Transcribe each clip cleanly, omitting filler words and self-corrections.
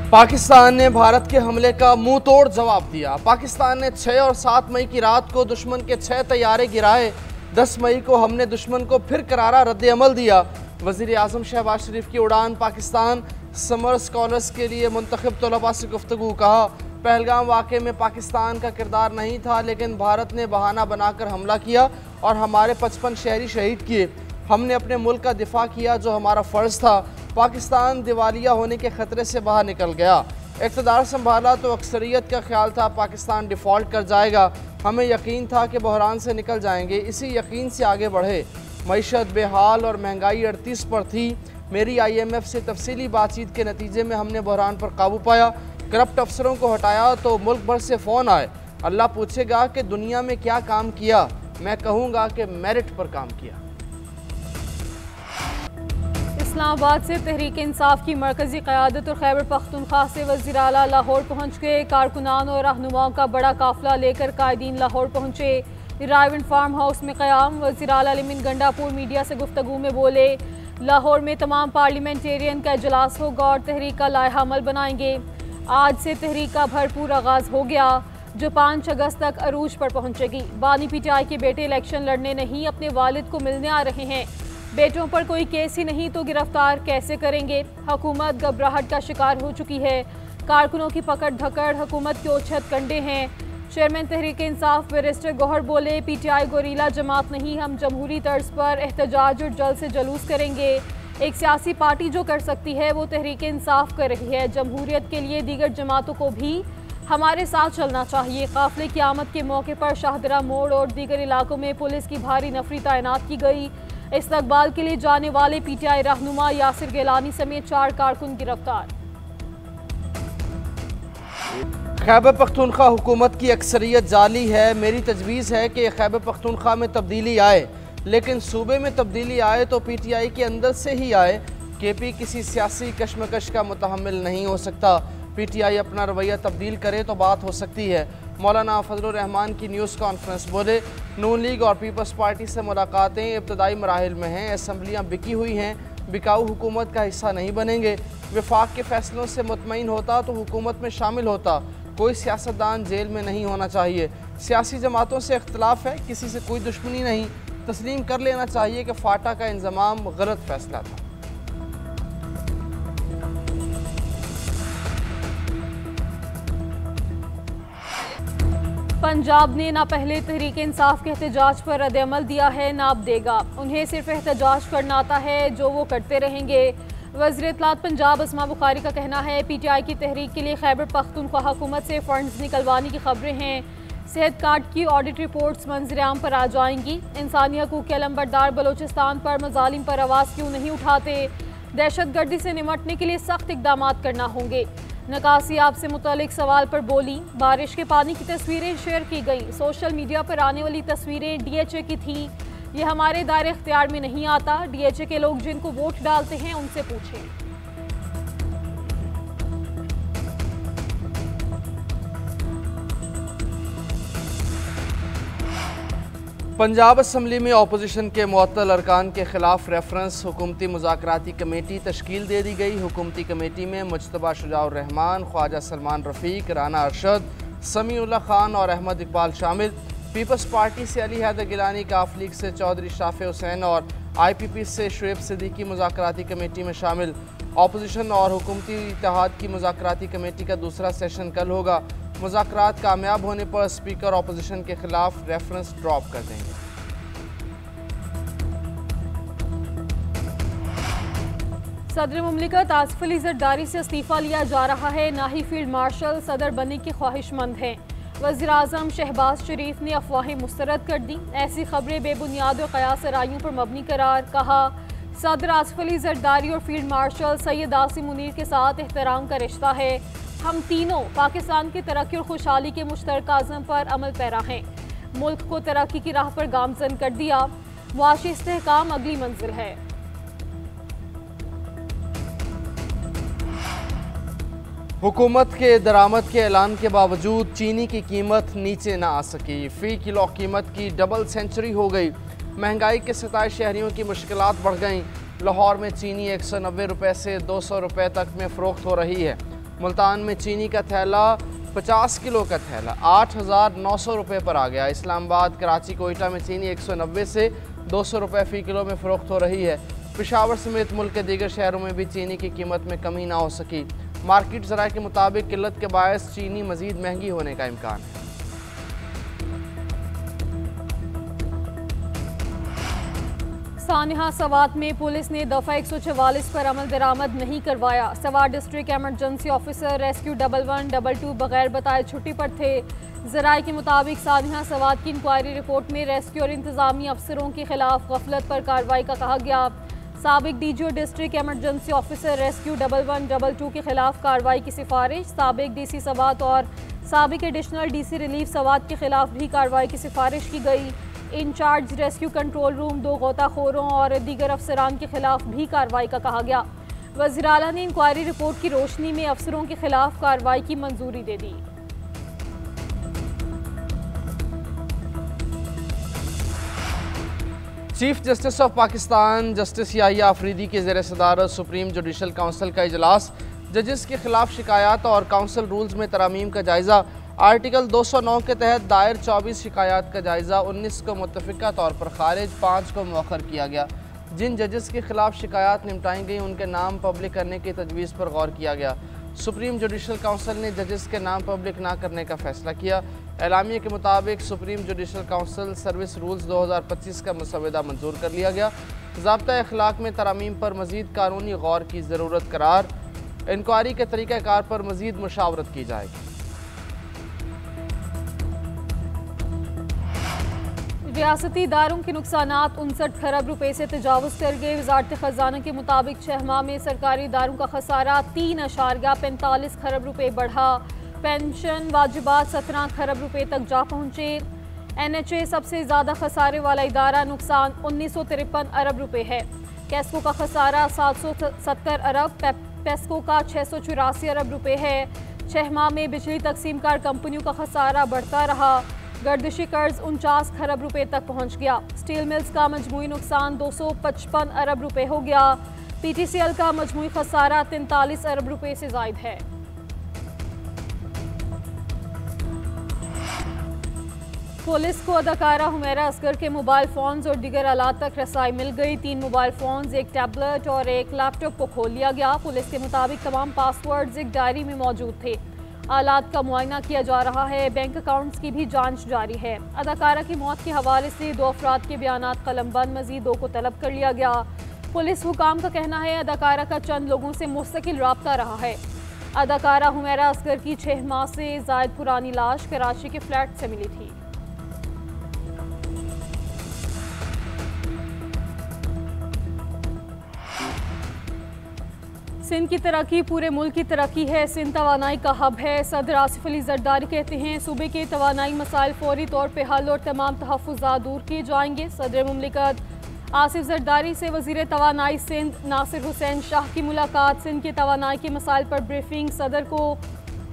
पाकिस्तान ने भारत के हमले का मुंह तोड़ जवाब दिया। पाकिस्तान ने 6 और 7 मई की रात को दुश्मन के 6 तैयारे गिराए। 10 मई को हमने दुश्मन को फिर करारा रद्द-ए-अमल दिया। वज़ीर आज़म शहबाज शरीफ की उड़ान पाकिस्तान, समर स्कॉलर्स के लिए मुंतखब तलबा से गुफ्तगू। कहा, पहलगाम वाक़े में पाकिस्तान का किरदार नहीं था, लेकिन भारत ने बहाना बनाकर हमला किया और हमारे 55 शहरी शहीद किए। हमने अपने मुल्क का दिफा किया जो हमारा फ़र्ज़ था। पाकिस्तान दिवालिया होने के ख़तरे से बाहर निकल गया। इक़्तिदार संभाला तो अक्सरियत का ख्याल था पाकिस्तान डिफ़ॉल्ट कर जाएगा। हमें यकीन था कि बहरान से निकल जाएंगे, इसी यकीन से आगे बढ़े। मईशत बेहाल और महंगाई 38 पर थी। मेरी IMF से तफसीली बातचीत के नतीजे में हमने बहरान पर काबू पाया। करप्ट अफसरों को हटाया तो मुल्क भर से फ़ोन आए। अल्लाह पूछेगा कि दुनिया में क्या काम किया, मैं कहूँगा कि मेरिट पर काम किया। इस्लामाबाद से तहरीक इंसाफ की मरकजी क़यादत और खैबर पख्तूनख्वा से वज़ीर आला लाहौर पहुँच गए। कारकुनान और रहनुमाओं का बड़ा काफिला लेकर कायदीन लाहौर पहुँचे। रायविंड फार्म हाउस में क़याम। वज़ीर आला लिमिन गंडापुर मीडिया से गुफ्तगू में बोले, लाहौर में तमाम पार्लियामेंटेरियन का इजलास होगा और तहरीक का लायहा अमल बनाएंगे। आज से तहरीक का भरपूर आगाज़ हो गया जो 5 अगस्त तक अरूज पर पहुँचेगी। बानी PTI के बेटे इलेक्शन लड़ने नहीं, अपने वालिद को मिलने आ रहे हैं। बेटों पर कोई केस ही नहीं तो गिरफ्तार कैसे करेंगे। हुकूमत घबराहट का शिकार हो चुकी है। कारकुनों की पकड़ धकड़ हुकूमत के ओछत कंडे हैं। चेयरमैन तहरीक इंसाफ बैरिस्टर गौहर बोले, PTI गोरीला जमात नहीं, हम जमहूरी तर्ज पर एहतजाज और जल्द से जलूस करेंगे। एक सियासी पार्टी जो कर सकती है वो तहरीक इंसाफ कर रही है। जमहूरियत के लिए दीगर जमातों को भी हमारे साथ चलना चाहिए। काफिले की आमद के मौके पर शाहदरा मोड़ और दीगर इलाकों में पुलिस की भारी नफरी तैनात की गई। इस्तकबाल के लिए जाने वाले PTI रहनुमा यासिर गिलानी समेत 4 कारकुन गिरफ्तार। खैबर पख्तूनख्वा हुकूमत की अक्सरियत जाली है। मेरी तजवीज़ है कि खैबर पख्तूनख्वा में तब्दीली आए, लेकिन सूबे में तब्दीली आए तो PTI के अंदर से ही आए। KP किसी सियासी कशमकश का मुतहम्मिल नहीं हो सकता। PTI अपना रवैया तब्दील करे तो बात हो सकती है। मौलाना फजलुर रहमान की न्यूज़ कॉन्फ्रेंस। बोले, नून लीग और पीपल्स पार्टी से मुलाकातें इब्तदाई मराहिल में हैं। असम्बलियाँ बिकी हुई हैं, बिकाऊ हुकूमत का हिस्सा नहीं बनेंगे। वफाक के फैसलों से मुतमईन होता तो हुकूमत में शामिल होता। कोई सियासतदान जेल में नहीं होना चाहिए। सियासी जमातों से इख्तलाफ है, किसी से कोई दुश्मनी नहीं। तस्लीम कर लेना चाहिए कि फाटा का इंजमाम गलत फैसला था। पंजाब ने ना पहले तहरीक इंसाफ के एहतजाज पर रद्द-ए-अमल दिया है, ना अब देगा। उन्हें सिर्फ एहतजाज करना आता है जो वो करते रहेंगे। वज़ीर इत्तलात पंजाब अस्मा बुखारी का कहना है, PTI की तहरीक के लिए खैबर पख्तूनख्वा हुकूमत से फंड्स निकलवाने की खबरें हैं। सेहत कार्ड की ऑडिट रिपोर्ट्स मंजर-ए-आम पर आ जाएंगी। इंसानी हकूक़ के अलंबरदार बलोचिस्तान पर मज़ालिम पर आवाज़ क्यों नहीं उठाते। दहशतगर्दी से निमटने के लिए सख्त इक़दाम करना होंगे। नकासियाब से मुतालिक सवाल पर बोली, बारिश के पानी की तस्वीरें शेयर की गई। सोशल मीडिया पर आने वाली तस्वीरें DHA की थी। ये हमारे दायरे इख्तियार में नहीं आता। DHA के लोग जिनको वोट डालते हैं उनसे पूछें। पंजाब असम्बली में अपोजिशन के मुअत्तल अरकान के खिलाफ रेफरेंस हुकूमती मुज़ाकराती कमेटी तश्कील दे दी गई। हुकूमती कमेटी में मुज्तबा शुजाउर रहमान, ख्वाजा सलमान रफ़ीक, राना अरशद, समीउल्लाह खान और अहमद इकबाल शामिल। पीपल्स पार्टी से अली हैदर गिलानी, काफ लीग से चौधरी शाफे हुसैन और IPP से शुएब सिद्दीकी मुज़ाकराती कमेटी में शामिल। अपोजिशन और हुकूमती इत्तेहाद की मुज़ाकराती कमेटी का दूसरा सेशन कल होगा। मुज़ाकरात कामयाब होने पर स्पीकर अपोजिशन के खिलाफ रेफरेंस ड्रॉप कर देंगे। सदर मुमलिकत आसिफ अली जरदारी से इस्तीफ़ा लिया जा रहा है, ना ही फील्ड मार्शल सदर बनने की ख्वाहिशमंद हैं। वज़ीर आज़म शहबाज शरीफ ने अफवाहें मुस्तरद कर दी। ऐसी खबरें बेबुनियाद और कयास राइयों पर मबनी करार। कहा, सदर आसिफ अली जरदारी और फील्ड मार्शल सैयद आसिम मुनीर के साथ एहतराम का रिश्ता है। हम तीनों पाकिस्तान की तरक्की और खुशहाली के मुश्तरका अज़म पर अमल पैरा हैं। मुल्क को तरक्की की राह पर गामज़न कर दिया। मुआशी इस्तेहकाम अगली मंजिल है। हुकूमत के दरामद के ऐलान के बावजूद चीनी की कीमत नीचे ना आ सकी। फ़ी किलो कीमत की डबल सेंचुरी हो गई। महंगाई के सताए शहरियों की मुश्किलात बढ़ गईं। लाहौर में चीनी 190 रुपये से 200 रुपये तक में फ़रोख्त हो रही है। मुल्तान में चीनी का थैला 50 किलो का थैला 8,900 रुपये पर आ गया। इस्लामाबाद, कराची, कोयटा में चीनी 190 से 200 रुपये फ़ी किलो में फ़रोख्त हो रही है। पेशावर समेत मुल्क के दीगर शहरों में भी चीनी की कीमत में कमी ना हो सकी। मार्केट ज़राए के मुताबिक किल्लत के बायस चीनी मज़ीद महंगी होने का इम्कान है। सानिहा सवात में पुलिस ने दफ़ा 144 पर अमल दरामद नहीं करवाया। Swat district emergency officer rescue 1112 बगैर बताए छुट्टी पर थे। ज़राए के मुताबिक सानिहा सवात की इंक्वायरी रिपोर्ट में रेस्क्यू और इंतजामी अफसरों के खिलाफ गफलत पर कार्रवाई का कहा गया। साबिक DGO district emergency officer rescue 1112 के खिलाफ कार्रवाई की सिफारिश। साबिक डीसी सवात और साबिक एडिशनल डीसी रिलीफ सवात के खिलाफ भी कार्रवाई की सिफारिश की गई। इंचार्ज रेस्क्यू कंट्रोल रूम, 2 गोताखोरों और दीगर अफसरान के खिलाफ भी कार्रवाई का कहा गया। वज़ीर आला ने इंक्वायरी रिपोर्ट की रोशनी में अफसरों के खिलाफ कार्रवाई की मंजूरी दे दी। Chief justice of Pakistan justice Yahya Afridi की ज़ेर सदारत सुप्रीम जुडिशल काउंसिल का इजलास। जजेस के खिलाफ शिकायत और काउंसिल रूल्स में तरमीम का जायज़ा। आर्टिकल 209 के तहत दायर 24 शिकायत का जायज़ा 19 को मुतफ़िका तौर पर खारिज, 5 को मौखर किया गया। जिन जजेस के खिलाफ शिकायत निपटाई गई उनके नाम पब्लिक करने की तजवीज़ पर गौर किया गया। सुप्रीम जुडिशल काउंसिल ने जजेस के नाम पब्लिक ना करने का फैसला किया। एलामिया के मुताबिक supreme judicial council service rules 2025 का मसवदा मंजूर कर लिया गया। ज़ाब्ता अखलाक में तरमीम पर मज़ीद कानूनी गौर की ज़रूरत करार। इंक्वायरी के तरीक़ाकार पर मज़ीद मुशावरत की जाएगी। रियासती इदारों के नुकसानात 59 खरब रुपए से तजावुज़ कर गए। वज़ारत ख़जाना के मुताबिक 6 माह में सरकारी इदारों का खसारा 3.45 खरब रुपए बढ़ा। पेंशन वाजिबात 17 खरब रुपए तक जा पहुँचे। NHA सबसे ज़्यादा खसारे वाला इदारा, नुकसान 1953 अरब रुपए है। कैस्को का खसारा 770 अरब, पेस्को का 684 अरब रुपए है। 6 माह में बिजली तकसीम कार कंपनियों का खसारा बढ़ता रहा। गर्दिशी कर्ज 49 खरब रुपए तक पहुंच गया। स्टील मिल्स का मजमूई नुकसान 255 अरब रुपए हो गया। PTCL का मजमूई खसारा 43 अरब रुपए से जायद है। पुलिस को अदाकारा हुमैरा असगर के मोबाइल फ़ोन्स और दीगर आलात तक रसाई मिल गई। 3 मोबाइल फ़ोन्स, 1 टैबलेट और 1 लैपटॉप को खोल लिया गया। पुलिस के मुताबिक तमाम पासवर्ड्स एक डायरी में मौजूद थे। आलात का मुआयना किया जा रहा है। बैंक अकाउंट्स की भी जांच जारी है। अदाकारा की मौत के हवाले से 2 अफराद के बयानात कलमबंद, मज़ीद 2 को तलब कर लिया गया। पुलिस हुकाम का कहना है अदाकारा का चंद लोगों से मुस्तकिल राब्ता रहा है। अदाकारा हुमैरा असगर की 6 माह से जायद पुरानी लाश कराची के फ्लैट से मिली थी। सिंध की तरक्की पूरे मुल्क की तरक्की है। सिंध तवानाई का हब है। सदर आसिफ अली जरदारी कहते हैं सूबे के तवानाई मसाइल फौरी तौर पर हल और तमाम तहफ़्फ़ुज़ात दूर किए जाएंगे। सदर मुमलिकत आसिफ जरदारी से वज़ीर तवानाई सिंध नासिर हुसैन शाह की मुलाकात। सिंध के तवानाई के मसाइल पर ब्रीफिंग। सदर को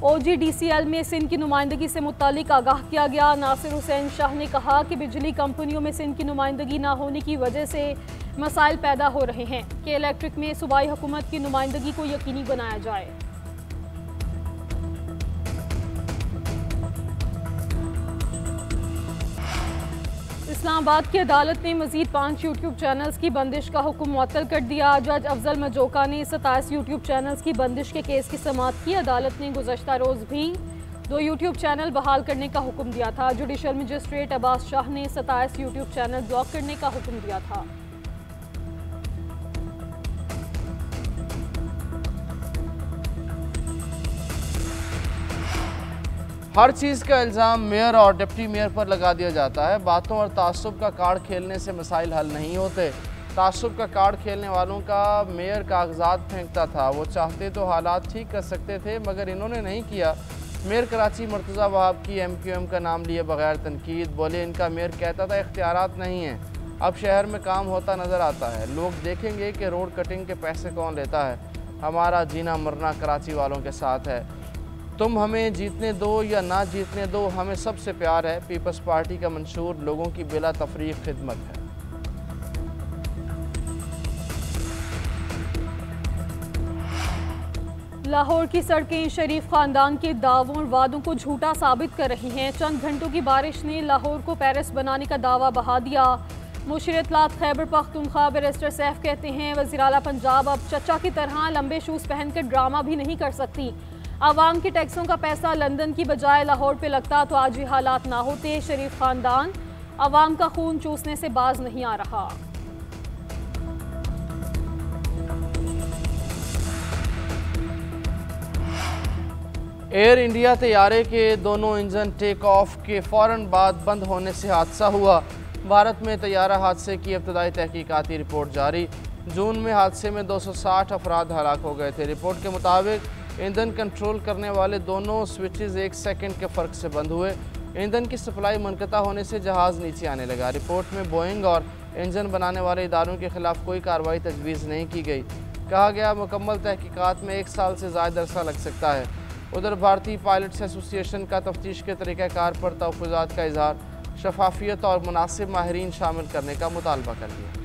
OGDCL में सिंध की नुमाइंदगी से मुतालिक आगाह किया गया। नासिर हुसैन शाह ने कहा कि बिजली कंपनियों में सिंध की नुमाइंदगी ना होने की वजह से मसाइल पैदा हो रहे हैं कि इलेक्ट्रिक में सूबाई हुकूमत की नुमाइंदगी को यकीनी बनाया जाए। इस्लामाबाद की अदालत ने मजीद 5 यूट्यूब चैनल्स की बंदिश का हुक्म मुअत्तल कर दिया। जज अफजल मजोका ने 27 यूट्यूब चैनल्स की बंदिश के केस की समाअत की। अदालत ने गुज़श्ता रोज़ भी 2 यूट्यूब चैनल बहाल करने का हुक्म दिया था। जुडिशल मजिस्ट्रेट अब्बास शाह ने 27 यूट्यूब चैनल ब्लॉक करने का हुक्म दिया था। हर चीज़ का इल्ज़ाम मेयर और डिप्टी मेयर पर लगा दिया जाता है। बातों और तासुब का कार्ड खेलने से मसाइल हल नहीं होते। तासुब का कार्ड खेलने वालों का मेयर कागजात फेंकता था। वो चाहते तो हालात ठीक कर सकते थे मगर इन्होंने नहीं किया। मेयर कराची मुर्तज़ा वहाब की MQM का नाम लिए बगैर तनकीद। बोले इनका मेयर कहता था इख्तियारात नहीं हैं। अब शहर में काम होता नज़र आता है। लोग देखेंगे कि रोड कटिंग के पैसे कौन लेता है। हमारा जीना मरना कराची वालों के साथ है। तुम हमें जीतने दो या ना जीतने दो, हमें सबसे प्यार है। पीपल्स पार्टी का मंशूर लोगों की बिला तफरीक खिदमत है। लाहौर की सड़कें शरीफ खानदान के दावों और वादों को झूठा साबित कर रही हैं। चंद घंटों की बारिश ने लाहौर को पेरिस बनाने का दावा बहा दिया। मुशीर इत्तलात खैबर पख्तूनख्वा बैरिस्टर सैफ कहते हैं, वज़ीर आला पंजाब अब चचा की तरह लंबे शूज़ पहनकर ड्रामा भी नहीं कर सकती। आवाम के टैक्सों का पैसा लंदन की बजाय लाहौर पे लगता तो आज ये हालात ना होते। शरीफ खानदान आवाम का खून चूसने से बाज नहीं आ रहा। एयर इंडिया तैयारे के दोनों इंजन टेक ऑफ के फ़ौरन बाद बंद होने से हादसा हुआ। भारत में तैयारा हादसे की इब्तदाई तहकीकाती रिपोर्ट जारी। जून में हादसे में 260 अफराद हलाक हो गए थे। रिपोर्ट के मुताबिक ईंधन कंट्रोल करने वाले दोनों स्विचेस 1 सेकंड के फ़र्क से बंद हुए। ईंधन की सप्लाई मुनक़ता होने से जहाज़ नीचे आने लगा। रिपोर्ट में बोइंग और इंजन बनाने वाले इदारों के खिलाफ कोई कार्रवाई तजवीज़ नहीं की गई। कहा गया मुकम्मल तहकीकात में 1 साल से ज़्यादा अरसा लग सकता है। उधर भारतीय पायलट्स एसोसिएशन का तफ्तीश के तरीक़ाकार पर तहफ़्फ़ुज़ात का इज़हार, शफाफियत और मुनासिब माहिरीन शामिल करने का मुतालबा कर दिया।